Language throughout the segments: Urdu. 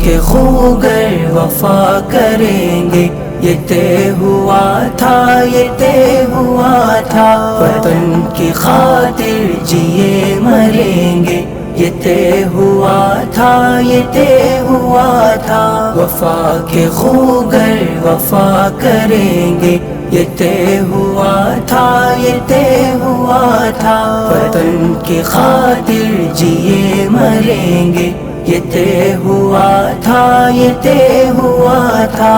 کے خوگر وفا کریں گے، یہ طے ہوا تھا، یہ طے ہوا تھا، وطن کی خاطر جیے مریں گے، یہ طے ہوا تھا، یہ طے ہوا تھا، وفا کے خوگر وفا کریں گے، یہ طے ہوا تھا، یہ طے ہوا تھا، وطن کی خاطر جیے مریں گے، یہ طے ہوا تھا، یہ طے ہوا تھا۔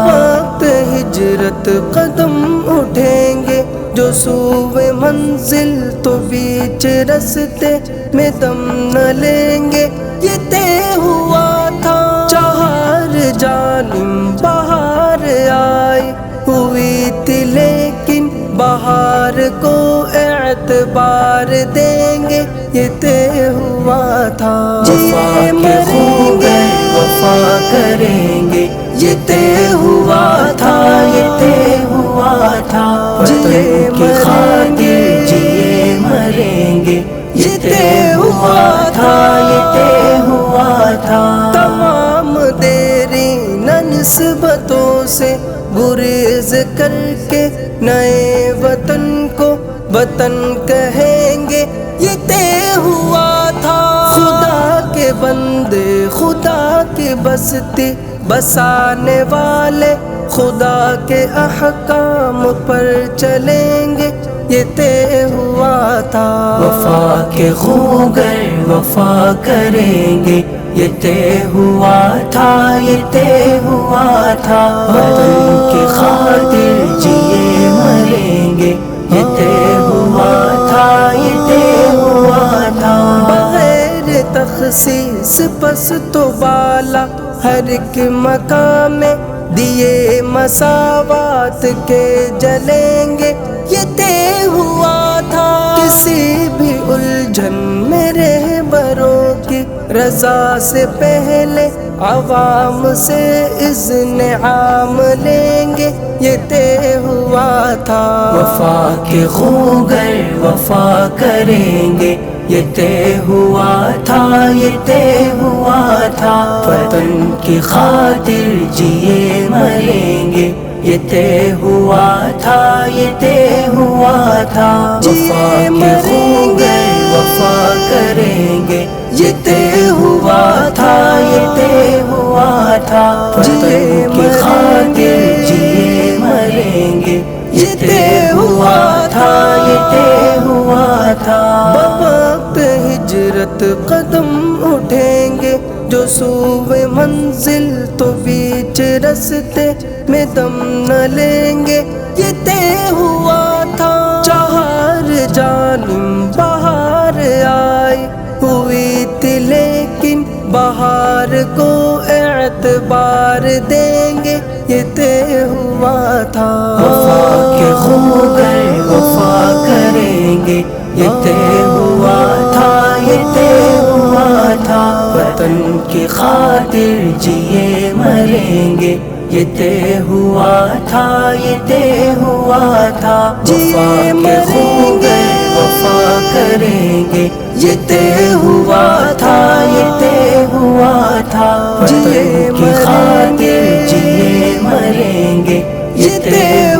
بوقت ہجرت قدم اٹھیں گے جو سوئے منزل، تو بیچ رستے میں دم نہ لیں گے، یہ طے ہوا تھا۔ چہار جانب بہار آئی ہوئی تھی، لیکن بہار کو اعتبار دیں گے، یہ طے ہوا تھا۔ وفا کے خوگر وفا کریں گے، یہ طے ہوا تھا، یہ طے ہوا تھا، وطن کی خاطر جیے مریں گے، یہ طے ہوا تھا، یہ طے ہوا تھا۔ تمام دیرین نسبتوں سے گریز کر کے نئے وطن کو وطن کہیں گے، یہ طے ہوا تھا۔ خدا کے بندے خدا کی بستی بسانے والے خدا کے احکام پر چلیں گے، یہ طے ہوا تھا۔ وفا کے خوگر وفا کریں گے، یہ طے ہوا تھا، یہ طے ہوا تھا، وطن کی خاطر جیے مریں گے، یہ طے ہوا تھا، یہ طے ہوا تھا۔ بغیر تخصیص پست و بالا ہر ایک مقام میں دیے مساوات کے جلیں گے، یہ طے ہوا تھا۔ کسی بھی الجھن میں رہبروں کی رضا سے پہلے عوام سے اذن عام لیں گے، یہ طے ہوا تھا۔ وفا کے خوگر وفا کریں گے، یہ طے ہوا تھا، یہ طے ہوا تھا، وطن کی خاطر جیے مریں گے، یہ طے ہوا تھا، یہ طے ہوا تھا۔ وفا کے خوگر وفا کریں گے، یہ طے ہوا تھا، یہ طے ہوا تھا، وطن کی خاطر جیے مریں گے، یہ طے ہوا تھا، یہ طے ہوا تھا۔ بوقت ہجرت قدم اٹھیں گے جو سوئے منزل، تو بیچ رستے میں دم نہ لیں گے، یہ طے ہوا تھا۔ چہار جانب بہار آئی ہوئی تھی، لیکن بہار کو اعتبار دیں گے، یہ طے ہوا تھا۔ وفا کے خوگر وفا کریں گے، یہ طے ہوا تھا، یہ طے ہوا تھا، وطن کی خاطر جیے مریں گے، یہ طے ہوا تھا، یہ طے ہوا تھا۔ وفا کے خوگر وفا کریں گے، یہ طے ہوا تھا، یہ طے ہوا تھا، وطن کی خاطر جیے مریں گے، یہ طے